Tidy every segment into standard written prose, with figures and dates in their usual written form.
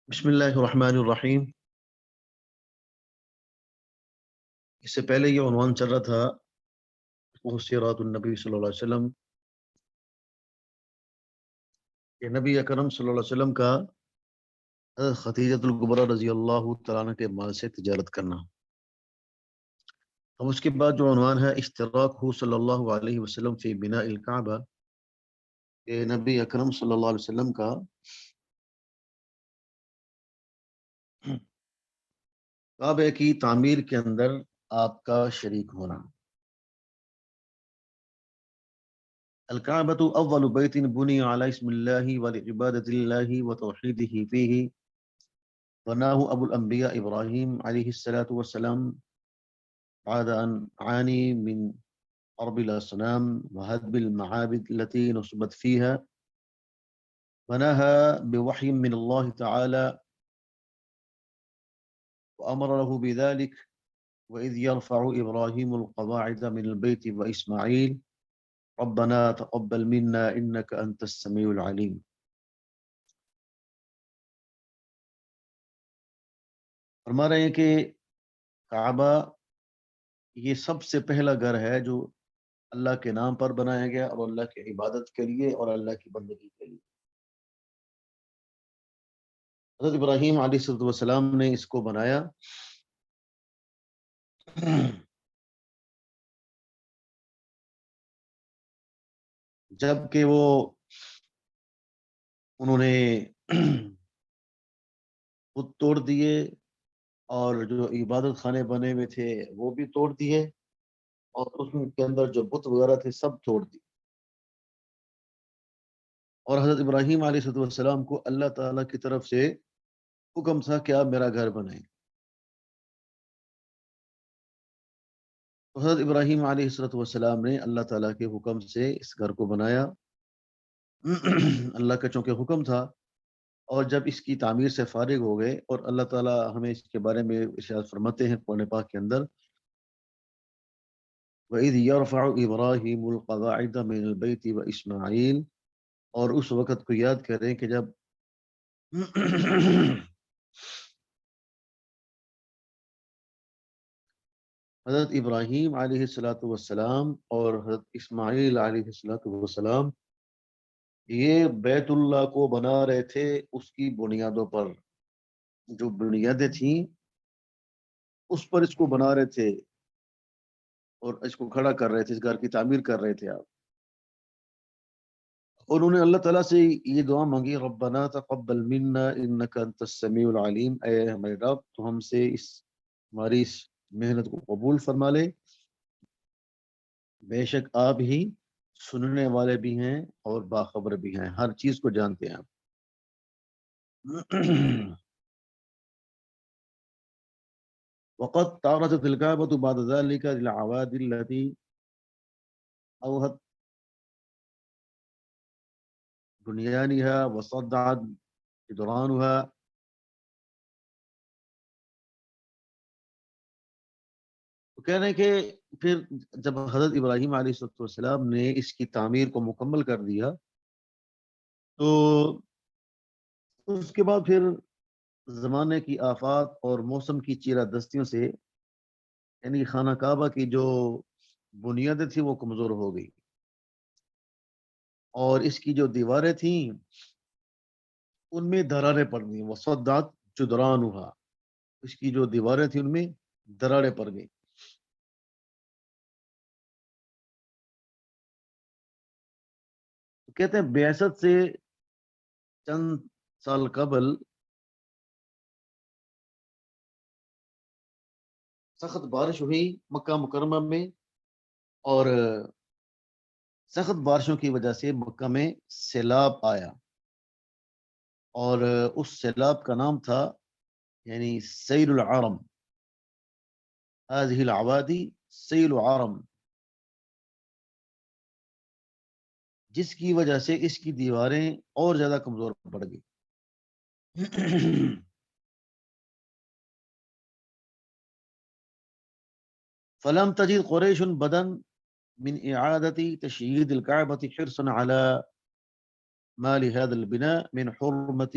بسم اللہ الرحمن الرحیم۔ اس سے پہلے یہ عنوان چل رہا تھا سیرات النبی صلی اللہ علیہ وسلم کہ نبی اکرم صلی اللہ علیہ وسلم کا حضرت خدیجۃ الکبریٰ رضی اللہ تعالیٰ عنہ کے مال سے تجارت کرنا۔ اب اس کے بعد جو عنوان ہے اشتراک صلی اللہ علیہ وسلم فی بناء الکعبہ، کہ نبی اکرم صلی اللہ علیہ وسلم کا کعبہ کی تعمیر کے اندر آپ کا شریک ہونا۔ الکعبۃ اول بیت بنی علی اسم اللہ ولعبادۃ اللہ وتوحیدہ فیہ، بناه ابو الانبیاء ابراہیم علیہ الصلاۃ والسلام بعد ان عانی من حرب الاصنام وهدم المعابد التي نصبت فيها، بناها بوحي من الله تعالى وامر له بذلك، واذ يرفع ابراهيم القواعد من البيت واسماعيل ربنا تقبل منا انك انت السميع العليم۔ فرما رہے ہیں کہ کعبہ یہ سب سے پہلا گھر ہے جو اللہ کے نام پر بنایا گیا اور اللہ کی عبادت کے لیے اور اللہ کی بندگی کے لیے۔ حضرت ابراہیم علیہ السلام نے اس کو بنایا جب کہ انہوں نے خود توڑ دیے اور جو عبادت خانے بنے ہوئے تھے وہ بھی توڑ دیے، اور اس کے اندر جو بت وغیرہ تھے سب توڑ دیے۔ اور حضرت ابراہیم علیہ السلام کو اللہ تعالیٰ کی طرف سے حکم تھا کہ آپ میرا گھر بنائیں۔ تو حضرت ابراہیم علیہ السلام نے اللہ تعالیٰ کے حکم سے اس گھر کو بنایا۔ اللہ کا چونکہ حکم تھا، اور جب اس کی تعمیر سے فارغ ہو گئے، اور اللہ تعالیٰ ہمیں اس کے بارے میں ارشاد فرماتے ہیں قرآن پاک کے اندر، وَإِذْ يَرْفَعُ إِبْرَاهِيمُ الْقَوَاعِدَ مِنَ الْبَيْتِ وَإِسْمَاعِيلُ، اور اس وقت کو یاد کریں کہ جب حضرت ابراہیم علیہ السلام اور حضرت اسماعیل علیہ السلام یہ بیت اللہ کو بنا رہے تھے اس کی بنیادوں پر، جو بنیادیں تھیں اس پر اس کو بنا رہے تھے اور اس کو کھڑا کر رہے تھے، اس گھر کی تعمیر کر رہے تھے آپ۔ اور انہوں نے اللہ تعالیٰ سے یہ دعا مانگی، ربنا تقبل منا انک انت السمیع العلیم، اے ہمارے رب تو ہم سے ہماری اس محنت کو قبول فرما لے، بے شک آپ ہی سننے والے بھی ہیں اور باخبر بھی ہیں، ہر چیز کو جانتے ہیں آپ۔ وقد تعرضت الكعبة بعد ذلك للعواد التي أوهت بنيانها وصدعت جدرانها۔ تو کہہ رہے ہیں کہ پھر جب حضرت ابراہیم علیہ السلام نے اس کی تعمیر کو مکمل کر دیا، تو اس کے بعد پھر زمانے کی آفات اور موسم کی چیرہ دستیوں سے، یعنی خانہ کعبہ کی جو بنیادیں تھیں وہ کمزور ہو گئی، اور اس کی جو دیواریں تھیں ان میں دراڑیں پڑ گئیں، وصدعت جدرانها، اس کی جو دیواریں تھیں ان میں دراڑیں پڑ گئیں۔ کہتے ہیں بعثت سے چند سال قبل سخت بارش ہوئی مکہ مکرمہ میں، اور سخت بارشوں کی وجہ سے مکہ میں سیلاب آیا، اور اس سیلاب کا نام تھا یعنی سیل العرم، هذه العوادی سیل عرم، جس کی وجہ سے اس کی دیواریں اور زیادہ کمزور پڑ گئی۔ فلم تجد قریش بدن من اعادة تشييد الكعبة حرصا على ما لهذا البناء من حرمة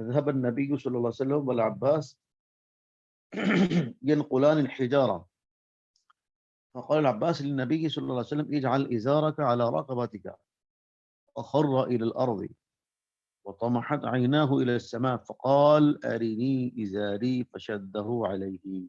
ذهب النبي صلى الله عليه وسلم والعباس ينقلان الحجارة فقال العباس للنبي صلى الله عليه وسلم اجعل إزارك على رقبتك وخر إلى الأرض وطمحت عيناه إلى السماء فقال أرني إزاري فشده عليه।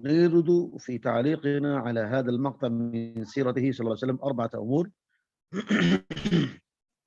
نرد في تعليقنا على هذا المقطع من سيرته صلى الله عليه وسلم أربعة أمور।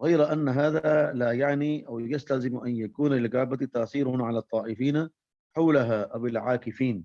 غير أن هذا لا يعني أو يستلزم أن يكون للكعبة تأثير على الطائفين حولها أو العاكفين।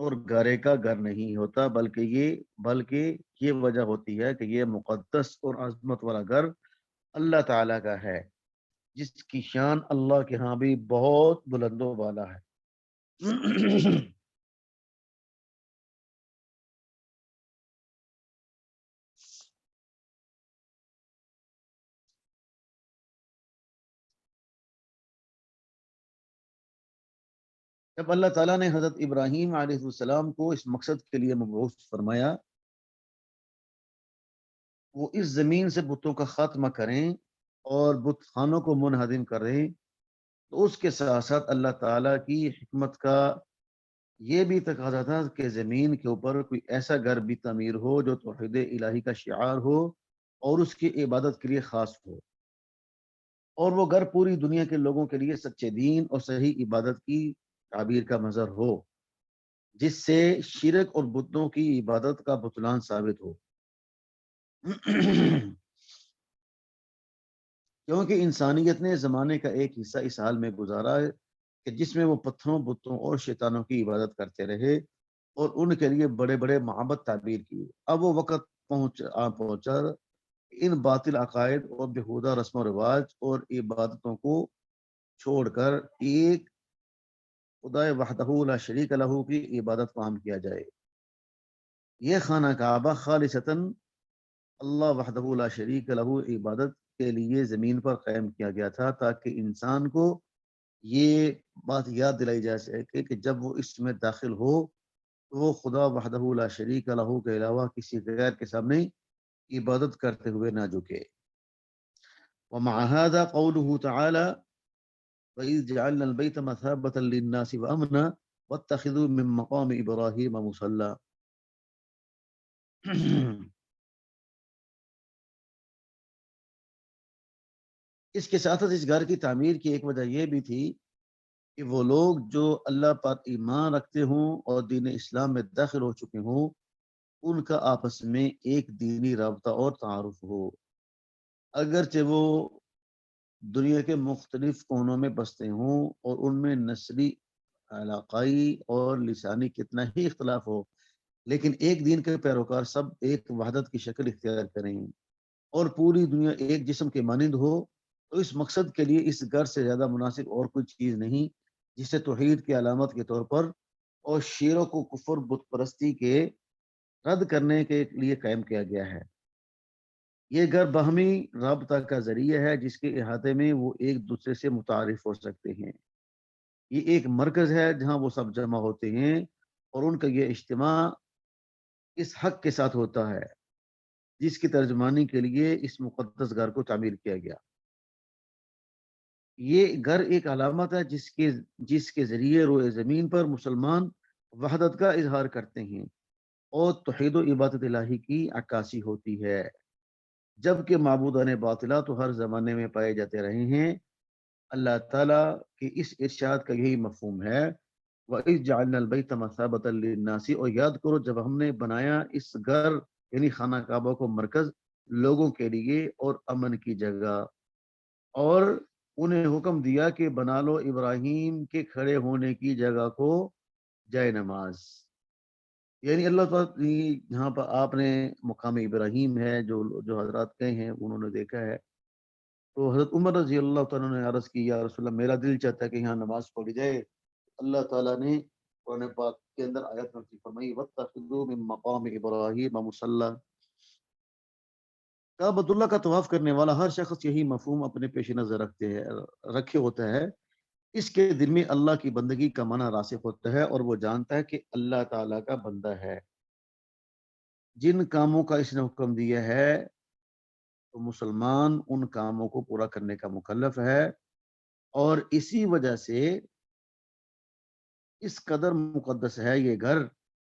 اور گھرے کا گھر نہیں ہوتا، بلکہ یہ وجہ ہوتی ہے کہ یہ مقدس اور عظمت والا گھر اللہ تعالی کا ہے، جس کی شان اللہ کے ہاں بھی بہت بلند و بالا ہے۔ جب اللہ تعالیٰ نے حضرت ابراہیم علیہ السلام کو اس مقصد کے لیے مبعوث فرمایا، وہ اس زمین سے بتوں کا خاتمہ کریں اور بت خانوں کو منہدم کریں، تو اس کے ساتھ ساتھ اللہ تعالیٰ کی حکمت کا یہ بھی تقاضا تھا کہ زمین کے اوپر کوئی ایسا گھر بھی تعمیر ہو جو توحید الہی کا شعار ہو اور اس کی عبادت کے لیے خاص ہو، اور وہ گھر پوری دنیا کے لوگوں کے لیے سچے دین اور صحیح عبادت کی تعبیر کا مظہر ہو، جس سے شرک اور بتوں کی عبادت کا بطلان ثابت ہو۔ کیونکہ انسانیت نے زمانے کا ایک حصہ اس حال میں گزارا ہے کہ جس میں وہ پتھروں، بتوں اور شیطانوں کی عبادت کرتے رہے اور ان کے لیے بڑے بڑے معبد تعبیر کیے۔ اب وہ وقت پہنچا ان باطل عقائد اور بےہودہ رسم و رواج اور عبادتوں کو چھوڑ کر ایک خدا وحدہ لا شریک لہ کی عبادت کو عام کیا جائے۔ یہ خانہ کعبہ خالصتاً اللہ وحدہ لا شریک لہ عبادت کے لیے زمین پر قائم کیا گیا تھا، تاکہ انسان کو یہ بات یاد دلائی جا سکے کہ جب وہ اس میں داخل ہو تو وہ خدا وحدہ لا شریک لہ کے علاوہ کسی غیر کے سامنے عبادت کرتے ہوئے نہ جھکے۔ ومع هذا قوله تعالى وَإِذْ جَعَلْنَا الْبَيْتَ مَثَابَةً لِلنَّاسِ وَأَمْنًا وَاتَّخِذُوا مِن مَّقَامِ إِبْرَاهِيمَ مُصَلًّى۔ اس کے ساتھ اس گھر کی تعمیر کی ایک وجہ یہ بھی تھی کہ وہ لوگ جو اللہ پر ایمان رکھتے ہوں اور دین اسلام میں داخل ہو چکے ہوں، ان کا آپس میں ایک دینی رابطہ اور تعارف ہو، اگرچہ وہ دنیا کے مختلف کونوں میں بستے ہوں اور ان میں نسلی، علاقائی اور لسانی کتنا ہی اختلاف ہو، لیکن ایک دین کے پیروکار سب ایک وحدت کی شکل اختیار کریں اور پوری دنیا ایک جسم کے مانند ہو، تو اس مقصد کے لیے اس گھر سے زیادہ مناسب اور کوئی چیز نہیں جسے توحید کی علامت کے طور پر اور شیروں کو کفر بت پرستی کے رد کرنے کے لیے قائم کیا گیا ہے۔ یہ گھر باہمی رابطہ کا ذریعہ ہے جس کے احاطے میں وہ ایک دوسرے سے متعارف ہو سکتے ہیں۔ یہ ایک مرکز ہے جہاں وہ سب جمع ہوتے ہیں اور ان کا یہ اجتماع اس حق کے ساتھ ہوتا ہے جس کی ترجمانی کے لیے اس مقدس گھر کو تعمیر کیا گیا۔ یہ گھر ایک علامت ہے جس کے ذریعے روئے زمین پر مسلمان وحدت کا اظہار کرتے ہیں اور توحید و عبادت الہی کی عکاسی ہوتی ہے، جبکہ معبودان باطلہ تو ہر زمانے میں پائے جاتے رہے ہیں۔ اللہ تعالیٰ کے اس ارشاد کا یہی مفہوم ہے، وَإِذْ جَعَلْنَا الْبَيْتَ مَثَابَةً لِلنَّاسِ، اور یاد کرو جب ہم نے بنایا اس گھر یعنی خانہ کعبہ کو مرکز لوگوں کے لیے اور امن کی جگہ، اور انہیں حکم دیا کہ بنا لو ابراہیم کے کھڑے ہونے کی جگہ کو جائے نماز۔ یعنی اللہ تعالیٰ یہاں پر آپ نے مقام ابراہیم ہے، جو حضرات گئے ہیں انہوں نے دیکھا ہے، تو حضرت عمر رضی اللہ تعالیٰ نے عرض کی یا رسول اللہ میرا دل چاہتا ہے کہ یہاں نماز پڑھی جائے۔ اللہ تعالیٰ نے قرآن پاک کے اندر آیت نازل فرمائی وَاتَّخِذُوا مِن مَّقَامِ إِبْرَاهِيمَ مُصَلًّى۔ کعبۃ اللہ کا طواف کرنے والا ہر شخص یہی مفہوم اپنے پیش نظر رکھے ہوتا ہے۔ اس کے دل میں اللہ کی بندگی کا معنی راسخ ہوتا ہے اور وہ جانتا ہے کہ اللہ تعالیٰ کا بندہ ہے۔ جن کاموں کا اس نے حکم دیا ہے تو مسلمان ان کاموں کو پورا کرنے کا مکلف ہے، اور اسی وجہ سے اس قدر مقدس ہے یہ گھر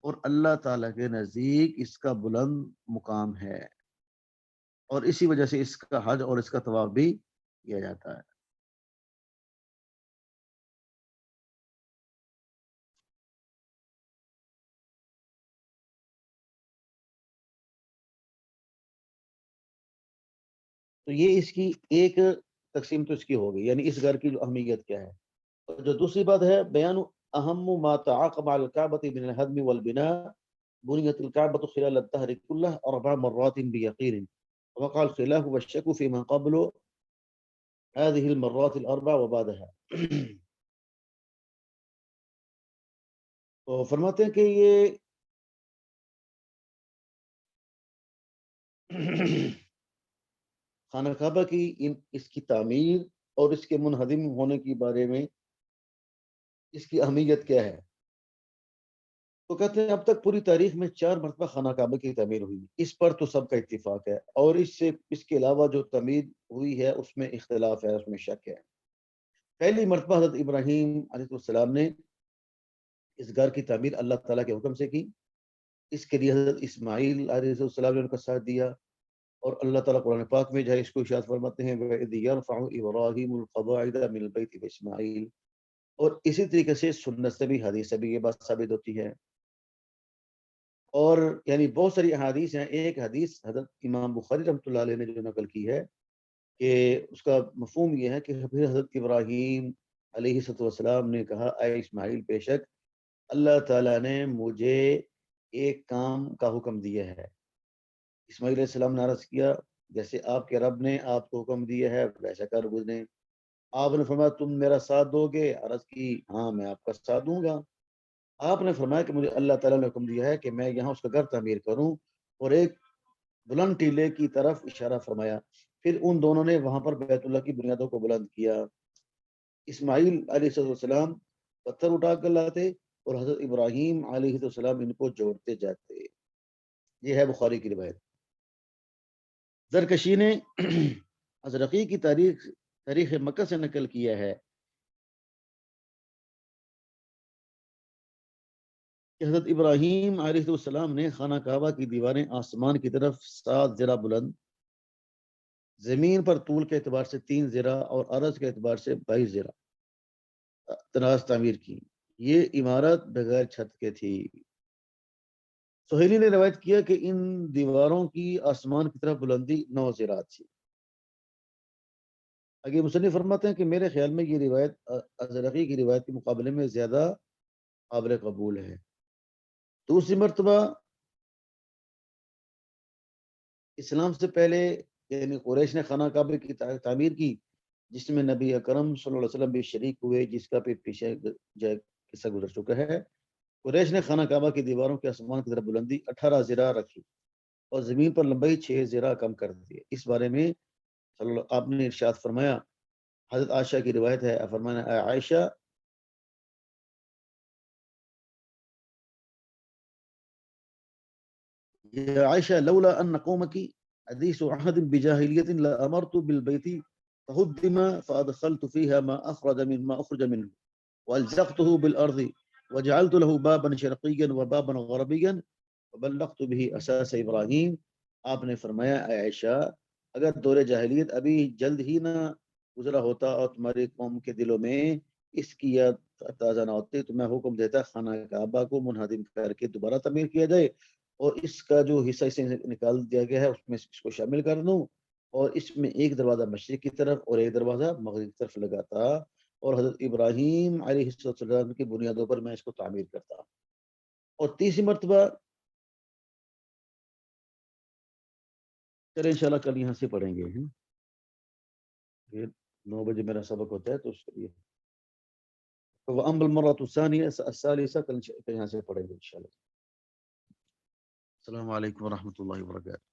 اور اللہ تعالیٰ کے نزدیک اس کا بلند مقام ہے، اور اسی وجہ سے اس کا حج اور اس کا طواف بھی کیا جاتا ہے۔ تو یہ اس کی ایک تقسیم تو اس کی ہوگی، یعنی اس گھر کی جو اہمیت کیا ہے۔ اور جو دوسری بات ہے بیان أهم ما تعاقب على الكعبة من الهدم والبناء بنيت الكعبة خلال الدهر كله 4 مرات بيقين، وقع الخلاف والشك فيما قبل هذه المرات ال4 وبعدها. تو فرماتے ہیں کہ یہ خانہ کعبہ کی اس کی تعمیر اور اس کے منہدم ہونے کے بارے میں اس کی اہمیت کیا ہے؟ تو کہتے ہیں اب تک پوری تاریخ میں 4 مرتبہ خانہ کعبہ کی تعمیر ہوئی، اس پر تو سب کا اتفاق ہے، اور اس کے علاوہ جو تعمیر ہوئی ہے اس میں اختلاف ہے، اس میں شک ہے۔ پہلی مرتبہ حضرت ابراہیم علیہ السلام نے اس گھر کی تعمیر اللہ تعالیٰ کے حکم سے کی، اس کے لیے حضرت اسماعیل علیہ السلام نے ان کا ساتھ دیا، اور اللہ تعالیٰ قرآن پاک میں جو ہے اس کو ارشاد فرماتے ہیں وَإِذْ يَرْفَعُ إِبْرَاهِيمُ الْقَوَاعِدَ مِنَ الْبَيْتِ وَإِسْمَاعِيلُ، اور اسی طریقے سے سنت سے بھی حدیث سے بھی یہ بات ثابت ہوتی ہے، اور یعنی بہت ساری احادیث ہیں۔ ایک حدیث حضرت امام بخاری رحمۃ اللہ علیہ نے جو نقل کی ہے کہ اس کا مفہوم یہ ہے کہ پھر حضرت ابراہیم علیہ السلام نے کہا اے اسماعیل، بے شک اللہ تعالیٰ نے مجھے ایک کام کا حکم دیا ہے۔ اسماعیل علیہ السلام نے عرض کیا جیسے آپ کے رب نے آپ کو حکم دیا ہے ویسا کر گزرے۔ آپ نے فرمایا تم میرا ساتھ دو گے؟ عرض کی ہاں میں آپ کا ساتھ دوں گا۔ آپ نے فرمایا کہ مجھے اللہ تعالیٰ نے حکم دیا ہے کہ میں یہاں اس کا گھر تعمیر کروں، اور ایک بلند ٹیلے کی طرف اشارہ فرمایا، پھر ان دونوں نے وہاں پر بیت اللہ کی بنیادوں کو بلند کیا۔ اسماعیل علیہ السلام پتھر اٹھا کر لاتے اور حضرت ابراہیم علیہ السلام ان کو جوڑتے جاتے۔ یہ ہے بخاری کی روایت۔ زرکشی نے ازرقی کی تاریخ مکہ سے نقل کیا ہے کہ حضرت ابراہیم علیہ السلام نے خانہ کعبہ کی دیواریں آسمان کی طرف 7 ذرا بلند، زمین پر طول کے اعتبار سے 3 ذرا اور عرض کے اعتبار سے 22 ذرا دراز تعمیر کی۔ یہ عمارت بغیر چھت کے تھی۔ سہیلی نے روایت کیا کہ ان دیواروں کی آسمان کی طرف بلندی 9 ذراع تھی۔ آگے مصنف فرماتے ہیں کہ میرے خیال میں یہ روایت ازرقی کی روایت کے مقابلے میں زیادہ قابل قبول ہے۔ دوسری مرتبہ اسلام سے پہلے یعنی قریش نے خانہ کعبہ کی تعمیر کی، جس میں نبی اکرم صلی اللہ علیہ وسلم بھی شریک ہوئے، جس کا پھر پیچھے قصہ گزر چکا ہے۔ قریش نے خانہ کعبہ کی دیواروں کے آسمان کی طرف بلندی 18 ذراع رکھی اور زمین پر لمبائی 6 ذراع کم کر دی۔ اس بارے میں آپ نے ارشاد فرمایا، حضرت عائشہ کی روایت ہے، فرمانا اے عائشہ، يا عائشة لولا أن قومك حديث عهد بجاهلية لأمرت بالبيت فهدم فأدخلت فيها ما أخرج منه وألزقته بالأرض وجعلت له بابا شرقيا وبابا غربيا وبلغت به أساس إبراهيم۔ آپ نے فرمایا اے عائشہ، اگر دور جاہلیت ابھی جلد ہی نہ گزرا ہوتا اور تمہاری قوم کے دلوں میں اس کی یاد تازہ نہ ہوتی تو میں حکم دیتا خانہ کعبہ کو منہدم کر کے دوبارہ تعمیر کیا جائے، اور اس کا جو حصہ اسے نکال دیا گیا ہے اس میں اس کو شامل کر دوں، اور اس میں ایک دروازہ مشرق کی طرف اور ایک دروازہ مغرب کی طرف لگاتا، اور حضرت ابراہیم علیہ السلام کی بنیادوں پر میں اس کو تعمیر کرتا۔ اور تیسری مرتبہ چلے انشاءاللہ کل یہاں سے پڑھیں گے، پھر 9 بجے میرا سبق ہوتا ہے تو اس کے لیے وَأَمَّا الْمَرَّةُ الثَّالِثَةُ کل یہاں سے پڑھیں گے انشاءاللہ۔ السلام علیکم ورحمۃ اللہ وبرکاتہ۔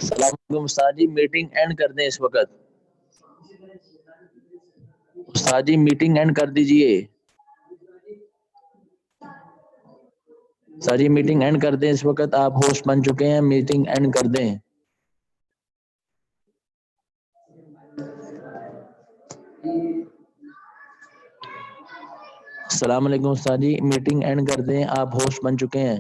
السلام علیکم استاد جی، میٹنگ اینڈ کر دیں اس وقت. استاد جی میٹنگ اینڈ کر دیجئے. استاد جی میٹنگ اینڈ کر دیں اس وقت، آپ ہوسٹ بن چکے ہیں، میٹنگ اینڈ کر دیں. السلام علیکم استاد جی، میٹنگ اینڈ کر دیں، آپ ہوسٹ بن چکے ہیں.